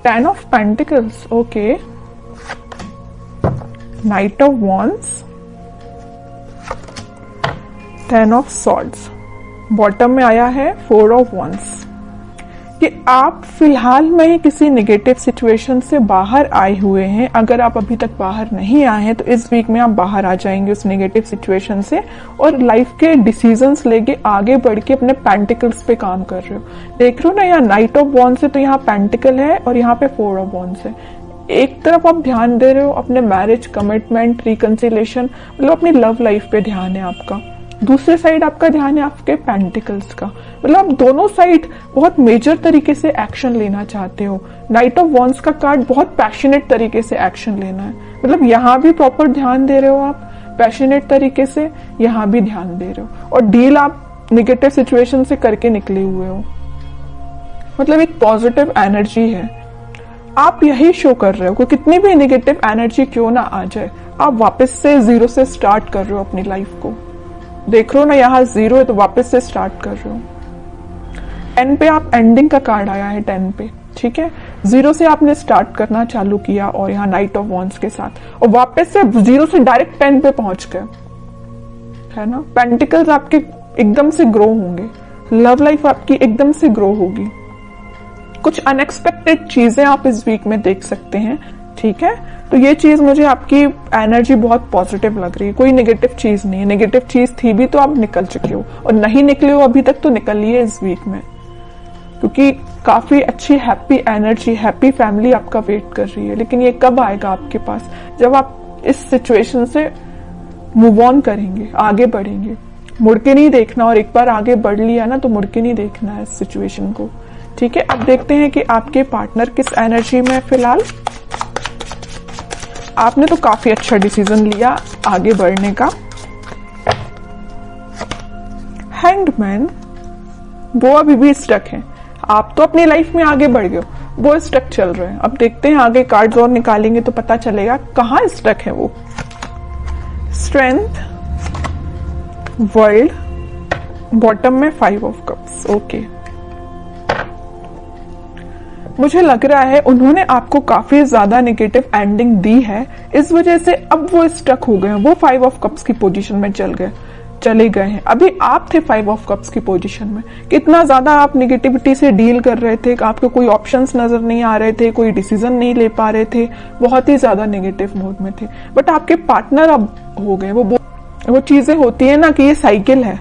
10 of pentacles, okay, night of wands, 10 of swords, bottom में आया है 4 ऑफ वॉन्ड्स। कि आप फिलहाल में किसी नेगेटिव सिचुएशन से बाहर आए हुए हैं। अगर आप अभी तक बाहर नहीं आए हैं तो इस वीक में आप बाहर आ जाएंगे उस नेगेटिव सिचुएशन से, और लाइफ के डिसीजंस लेके आगे बढ़ के अपने पेंटिकल्स पे काम कर रहे हो। देख रहे हो ना, यहाँ नाइट ऑफ वॉन्ड्स है तो यहाँ पेंटिकल है और यहाँ पे 4 ऑफ वॉन्ड्स है। एक तरफ आप ध्यान दे रहे हो अपने मैरिज, कमिटमेंट, रिकंसिलेशन, मतलब अपनी लव लाइफ पे ध्यान है आपका। दूसरे साइड आपका ध्यान है आपके पेंटिकल्स का, मतलब आप दोनों साइड बहुत मेजर तरीके से एक्शन लेना चाहते हो। नाइट ऑफ वॉन्ड्स का कार्ड बहुत पैशनेट तरीके से एक्शन लेना है, मतलब यहाँ भी प्रॉपर ध्यान दे रहे हो आप पैशनेट तरीके से, यहाँ भी ध्यान दे रहे हो, और डील आप निगेटिव सिचुएशन से करके निकले हुए हो। मतलब एक पॉजिटिव एनर्जी है, आप यही शो कर रहे हो कि कितनी भी नेगेटिव एनर्जी क्यों ना आ जाए, आप वापस से जीरो से स्टार्ट कर रहे हो अपनी लाइफ को। देख रहे हो ना, यहाँ 0 है तो वापस से स्टार्ट कर रहे हो। 10 पे आप एंडिंग का कार्ड आया है 10 पे, ठीक है। 0 से आपने स्टार्ट करना चालू किया और यहाँ नाइट ऑफ वॉन्ड्स के साथ, और वापस से 0 से डायरेक्ट 10 पे पहुंच गए, है ना। पेंटिकल्स आपके एकदम से ग्रो होंगे, लव लाइफ आपकी एकदम से ग्रो होगी। कुछ अनएक्सपेक्टेड चीजें आप इस वीक में देख सकते हैं, ठीक है। तो ये चीज मुझे आपकी एनर्जी बहुत पॉजिटिव लग रही है, कोई नेगेटिव चीज नहीं है। नेगेटिव चीज थी भी तो आप निकल चुके हो, और नहीं निकले हो अभी तक तो निकलिए इस वीक में, क्योंकि काफी अच्छी हैप्पी एनर्जी, हैप्पी फैमिली आपका वेट कर रही है। लेकिन ये कब आएगा आपके पास, जब आप इस सिचुएशन से मूव ऑन करेंगे, आगे बढ़ेंगे। मुड़ के नहीं देखना, और एक बार आगे बढ़ लिया ना तो मुड़ के नहीं देखना है इस सिचुएशन को, ठीक है। अब देखते हैं कि आपके पार्टनर किस एनर्जी में है फिलहाल। आपने तो काफी अच्छा डिसीजन लिया आगे बढ़ने का। हैंग्ड, वो अभी भी स्टक है। आप तो अपनी लाइफ में आगे बढ़ गए हो, वो स्टक चल रहे हैं। अब देखते हैं आगे कार्ड्स और निकालेंगे तो पता चलेगा कहाँ स्टक है वो। स्ट्रेंथ, वर्ल्ड, बॉटम में 5 ऑफ कप्स, ओके। मुझे लग रहा है उन्होंने आपको काफी ज्यादा नेगेटिव एंडिंग दी है, इस वजह से अब वो स्टक हो गए हैं। वो 5 ऑफ कप्स की पोजीशन में चले गए हैं। अभी आप थे 5 ऑफ कप्स की पोजीशन में। कितना ज्यादा आप नेगेटिविटी से डील कर रहे थे, आपको कोई ऑप्शंस नजर नहीं आ रहे थे, कोई डिसीजन नहीं ले पा रहे थे, बहुत ही ज्यादा नेगेटिव मोड में थे। बट आपके पार्टनर अब हो गए। वो चीजें होती है ना कि ये साइकिल है।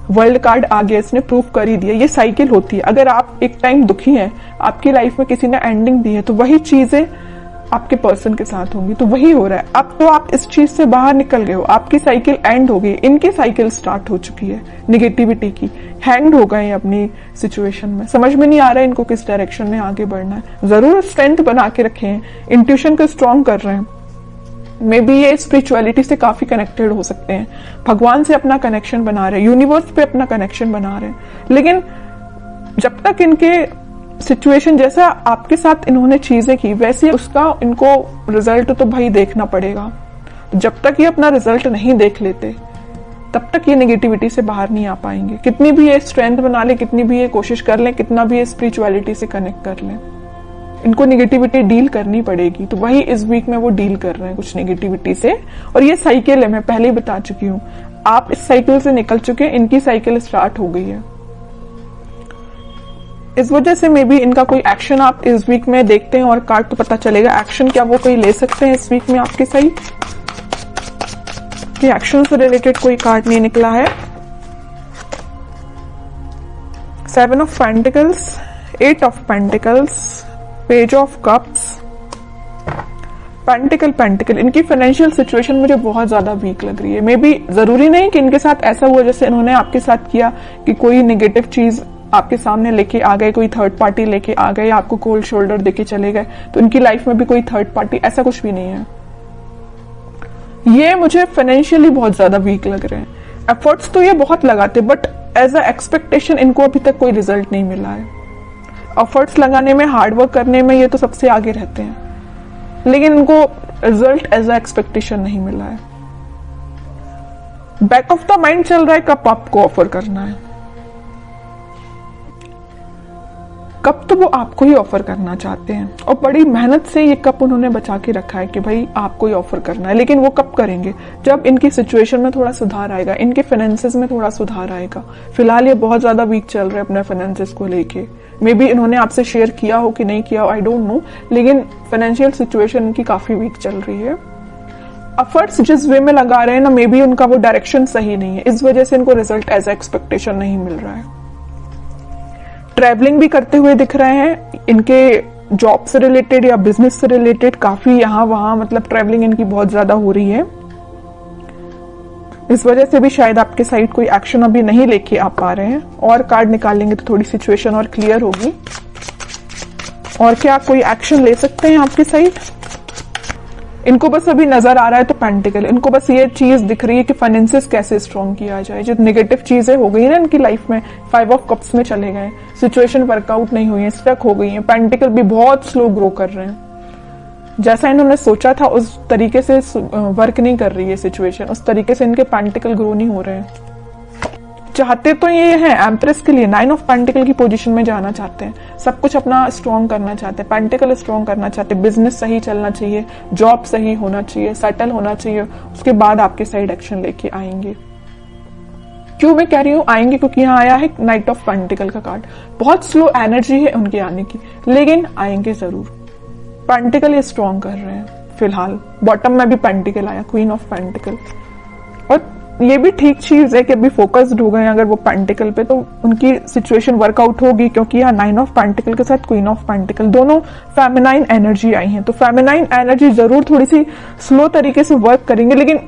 वर्ल्ड कार्ड आ गया, इसने प्रूफ कर ही दिया, ये साइकिल होती है। अगर आप एक टाइम दुखी हैं, आपकी लाइफ में किसी ने एंडिंग दी है, तो वही चीजें आपके पर्सन के साथ होंगी। तो वही हो रहा है। अब तो आप इस चीज से बाहर निकल गए हो, आपकी साइकिल एंड हो गई, इनकी साइकिल स्टार्ट हो चुकी है निगेटिविटी की। हैंग्ड हो गए अपनी सिचुएशन में, समझ में नहीं आ रहा है इनको किस डायरेक्शन में आगे बढ़ना है। जरूर स्ट्रेंथ बना के रखे हैं, इंट्यूशन को स्ट्रॉन्ग कर रहे हैं। मे बी ये स्पिरिचुअलिटी से काफी कनेक्टेड हो सकते हैं, भगवान से अपना कनेक्शन बना रहे हैं, यूनिवर्स पे अपना कनेक्शन बना रहे हैं। लेकिन जब तक इनके सिचुएशन जैसा आपके साथ इन्होंने चीजें की वैसे उसका इनको रिजल्ट तो भाई देखना पड़ेगा। जब तक ये अपना रिजल्ट नहीं देख लेते तब तक ये नेगेटिविटी से बाहर नहीं आ पाएंगे। कितनी भी ये स्ट्रेंथ बना ले, कितनी भी ये कोशिश कर ले, कितना भी ये स्पिरिचुअलिटी से कनेक्ट कर ले, इनको नेगेटिविटी डील करनी पड़ेगी। तो वही इस वीक में वो डील कर रहे हैं कुछ नेगेटिविटी से। और ये साइकिल है, मैं पहले ही बता चुकी हूँ, आप इस साइकिल से निकल चुके हैं, इनकी साइकिल स्टार्ट हो गई है। इस वजह से मे बी इनका कोई एक्शन आप इस वीक में देखते हैं और कार्ड तो पता चलेगा एक्शन क्या वो कोई ले सकते हैं इस वीक में आपके साइड। कि एक्शन से रिलेटेड कोई कार्ड नहीं निकला है। 7 of pentacles, 8 of pentacles, page of cups, pentacle. इनकी फाइनेंशियल सिचुएशन मुझे बहुत ज्यादा वीक लग रही है। मे बी जरूरी नहीं कि इनके साथ ऐसा हुआ जैसे इन्होंने आपके साथ किया कि कोई नेगेटिव चीज आपके सामने लेके आ गए, कोई थर्ड पार्टी लेके आ गए, आपको कोल्ड शोल्डर देके चले गए। तो इनकी लाइफ में भी कोई थर्ड पार्टी, ऐसा कुछ भी नहीं है। ये मुझे फाइनेंशियली बहुत ज्यादा वीक लग रहे हैं। एफर्ट्स तो ये बहुत लगाते, बट एज अ एक्सपेक्टेशन इनको अभी तक कोई रिजल्ट नहीं मिला है। एफर्ट्स लगाने में, हार्डवर्क करने में ये तो सबसे आगे रहते हैं, लेकिन इनको रिजल्ट एज अ एक्सपेक्टेशन नहीं मिला है। बैक ऑफ द माइंड चल रहा है कब आपको ऑफर करना है, कप तो वो आपको ही ऑफर करना चाहते हैं और बड़ी मेहनत से ये कप उन्होंने बचा के रखा है कि भाई आपको ही ऑफर करना है। लेकिन वो कब करेंगे? जब इनकी सिचुएशन में थोड़ा सुधार आएगा, इनके फाइनेंसेस में थोड़ा सुधार आएगा। फिलहाल ये बहुत ज्यादा वीक चल रहे हैं अपने फाइनेंसेस को लेके। मे बी इन्होंने आपसे शेयर किया हो कि नहीं किया हो, आई डोंट नो, लेकिन फाइनेंशियल सिचुएशन इनकी काफी वीक चल रही है। एफर्ट्स जिस वे में लगा रहे हैं ना, मे बी उनका वो डायरेक्शन सही नहीं है, इस वजह से इनको रिजल्ट एज एक्सपेक्टेशन नहीं मिल रहा है। ट्रैवलिंग भी करते हुए दिख रहे हैं, इनके जॉब से रिलेटेड या बिजनेस से रिलेटेड काफी यहाँ वहां मतलब ट्रैवलिंग इनकी बहुत ज्यादा हो रही है। इस वजह से भी शायद आपके साइड कोई एक्शन अभी नहीं लेके आ पा रहे हैं। और कार्ड निकालेंगे तो थोड़ी सिचुएशन और क्लियर होगी। और क्या कोई एक्शन ले सकते हैं आपकी साइड? इनको बस अभी नजर आ रहा है तो पेंटिकल, इनको बस ये चीज दिख रही है कि फाइनेंसेस कैसे स्ट्रॉन्ग किया जाए। जो नेगेटिव चीजें हो गई ना इनकी लाइफ में, 5 ऑफ कप्स में चले गए, सिचुएशन वर्कआउट नहीं हुई है, स्टक हो गई है। पेंटिकल भी बहुत स्लो ग्रो कर रहे हैं, जैसा इन्होंने सोचा था उस तरीके से वर्क नहीं कर रही है सिचुएशन, उस तरीके से इनके पेंटिकल ग्रो नहीं हो रहे हैं। चाहते तो ये है एम्प्रेस के लिए 9 ऑफ पेंटिकल की पोजीशन में जाना चाहते हैं, सब कुछ अपना स्ट्रॉन्ग करना चाहते हैं, पेंटिकल स्ट्रॉन्ग करना चाहते हैं, बिजनेस सही चलना चाहिए, जॉब सही होना चाहिए, सेटल होना चाहिए, उसके बाद आपके साइड एक्शन लेके आएंगे। क्यों मैं कह रही हूँ आएंगे? क्योंकि यहाँ आया है नाइट ऑफ पेंटिकल का कार्ड। बहुत स्लो एनर्जी है उनके आने की, लेकिन आएंगे जरूर। पेंटिकल ये स्ट्रॉन्ग कर रहे हैं फिलहाल। बॉटम में भी पेंटिकल आया, क्वीन ऑफ पेंटिकल। और ये भी ठीक चीज है कि अभी फोकस्ड हो गए अगर वो पेंटिकल पे, तो उनकी सिचुएशन वर्कआउट होगी। क्योंकि यहाँ 9 ऑफ पेंटिकल के साथ क्वीन ऑफ पेंटिकल, दोनों फेमिनाइन एनर्जी आई है, तो फेमिनाइन एनर्जी जरूर थोड़ी सी स्लो तरीके से वर्क करेंगे, लेकिन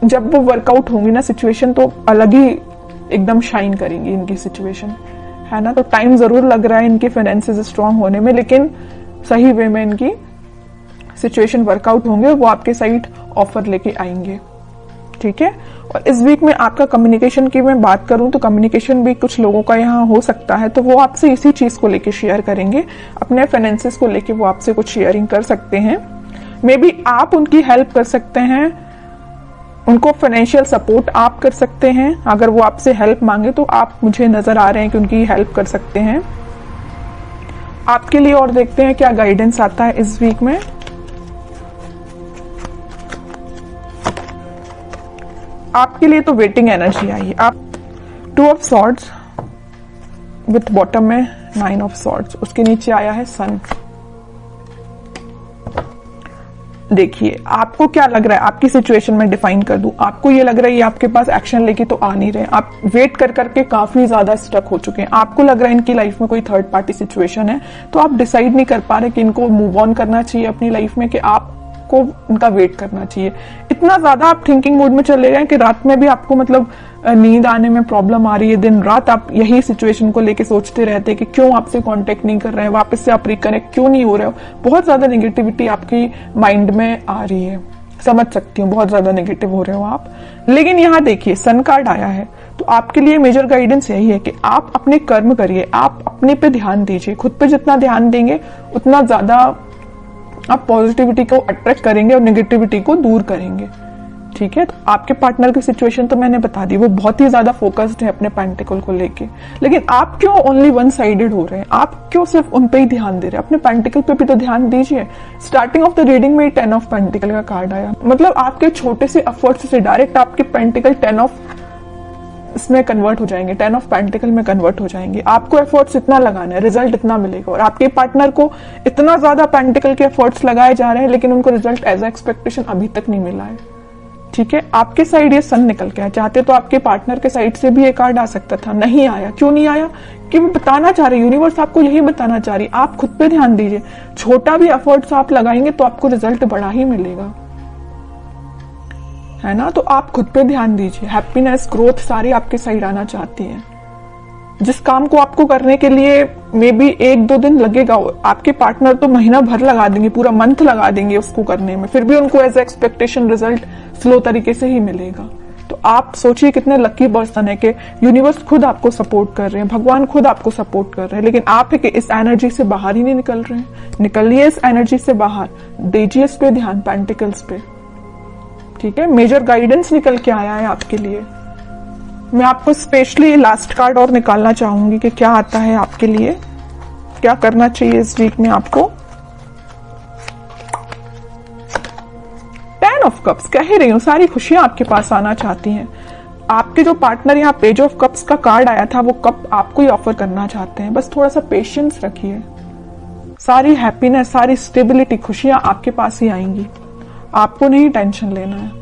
जब वो वर्कआउट होंगी ना सिचुएशन, तो अलग ही एकदम शाइन करेंगी इनकी सिचुएशन, है ना। तो टाइम जरूर लग रहा है इनके फाइनेंसेस स्ट्रांग होने में, लेकिन सही वे में इनकी सिचुएशन वर्कआउट होंगे, वो आपके साइड ऑफर लेके आएंगे, ठीक है। और इस वीक में आपका कम्युनिकेशन की मैं बात करूं तो कम्युनिकेशन भी कुछ लोगों का यहाँ हो सकता है, तो वो आपसे इसी चीज को लेके शेयर करेंगे, अपने फाइनेंसेस को लेके वो आपसे कुछ शेयरिंग कर सकते हैं। मे बी आप उनकी हेल्प कर सकते हैं, उनको फाइनेंशियल सपोर्ट आप कर सकते हैं। अगर वो आपसे हेल्प मांगे तो आप मुझे नजर आ रहे हैं कि उनकी हेल्प कर सकते हैं आपके लिए। और देखते हैं क्या गाइडेंस आता है इस वीक में। आपके लिए तो वेटिंग एनर्जी आई है। आप 2 ऑफ सॉर्ड्स विथ बॉटम में 9 ऑफ सॉर्ड्स, उसके नीचे आया है सन। देखिए आपको क्या लग रहा है, आपकी सिचुएशन में डिफाइन कर दूं। आपको ये लग रहा है ये आपके पास एक्शन लेके तो आ नहीं रहे, आप वेट कर करके काफी ज्यादा स्टक हो चुके हैं। आपको लग रहा है इनकी लाइफ में कोई थर्ड पार्टी सिचुएशन है, तो आप डिसाइड नहीं कर पा रहे कि इनको मूव ऑन करना चाहिए अपनी लाइफ में, कि आपको इनका वेट करना चाहिए। इतना ज्यादा आप थिंकिंग मोड में चले गए कि रात में भी आपको मतलब नींद आने में प्रॉब्लम आ रही है। दिन रात आप यही सिचुएशन को लेके सोचते रहते हैं कि क्यों आपसे कांटेक्ट नहीं कर रहे हैं, वापस से आप रिकनेक्ट क्यों नहीं हो रहे हो। बहुत ज्यादा नेगेटिविटी आपकी माइंड में आ रही है, समझ सकती हूँ, बहुत ज्यादा नेगेटिव हो रहे हो आप। लेकिन यहाँ देखिए सन कार्ड आया है, तो आपके लिए मेजर गाइडेंस यही है कि आप अपने कर्म करिए, आप अपने पे ध्यान दीजिए। खुद पे जितना ध्यान देंगे उतना ज्यादा आप पॉजिटिविटी को अट्रैक्ट करेंगे और नेगेटिविटी को दूर करेंगे, ठीक है। तो आपके पार्टनर की सिचुएशन तो मैंने बता दी, वो बहुत ही ज्यादा फोकस्ड है अपने पेंटिकल को लेके। लेकिन आप क्यों ओनली वन साइडेड हो रहे हैं? आप क्यों सिर्फ उन पे ही ध्यान दे रहे हैं? अपने पेंटिकल पे भी तो ध्यान दीजिए। स्टार्टिंग ऑफ द रीडिंग में 10 ऑफ पेंटिकल का कार्ड आया, मतलब आपके छोटे से एफर्ट्स से डायरेक्ट आपके पेंटिकल 10 ऑफ इसमें कन्वर्ट हो जाएंगे, 10 ऑफ पेंटिकल में कन्वर्ट हो जाएंगे। आपको एफर्ट्स इतना लगाना है, रिजल्ट इतना मिलेगा। और आपके पार्टनर को इतना ज्यादा पेंटिकल के एफर्ट्स लगाए जा रहे हैं, लेकिन उनको रिजल्ट एज एक्सपेक्टेशन अभी तक नहीं मिला है, ठीक है। आपके साइड ये सन निकल के आया, चाहते तो आपके पार्टनर के साइड से भी ये कार्ड आ सकता था, नहीं आया। क्यों नहीं आया? कि वो बताना चाह रही, यूनिवर्स आपको यही बताना चाह रही, आप खुद पे ध्यान दीजिए। छोटा भी एफर्ट्स आप लगाएंगे तो आपको रिजल्ट बड़ा ही मिलेगा, है ना। तो आप खुद पे ध्यान दीजिए। हैप्पीनेस, ग्रोथ सारी आपके साइड आना चाहती है। जिस काम को आपको करने के लिए मे बी 1-2 दिन लगेगा, आपके पार्टनर तो महीना भर लगा देंगे, पूरा मंथ लगा देंगे उसको करने में, फिर भी उनको एज एक्सपेक्टेशन रिजल्ट स्लो तरीके से ही मिलेगा। तो आप सोचिए कितने लकी पर्सन है कि यूनिवर्स खुद आपको सपोर्ट कर रहे हैं, भगवान खुद आपको सपोर्ट कर रहे हैं। लेकिन आप है कि इस एनर्जी से बाहर ही नहीं निकल रहे हैं। निकलिए इस एनर्जी से बाहर, दीजिए इस पे ध्यान, पेंटिकल्स पे, ठीक है। मेजर गाइडेंस निकल के आया है आपके लिए। मैं आपको स्पेशली लास्ट कार्ड और निकालना चाहूंगी कि क्या आता है आपके लिए। क्या करना चाहिए इस वीक में आपको? 10 ऑफ कप्स, कह ही रही हूं सारी खुशियां आपके पास आना चाहती हैं। आपके जो पार्टनर यहाँ पेज ऑफ कप्स का कार्ड आया था वो कप आपको ही ऑफर करना चाहते हैं। बस थोड़ा सा पेशेंस रखिए, सारी हैप्पीनेस, सारी स्टेबिलिटी, खुशियां आपके पास ही आएंगी। आपको नहीं टेंशन लेना है।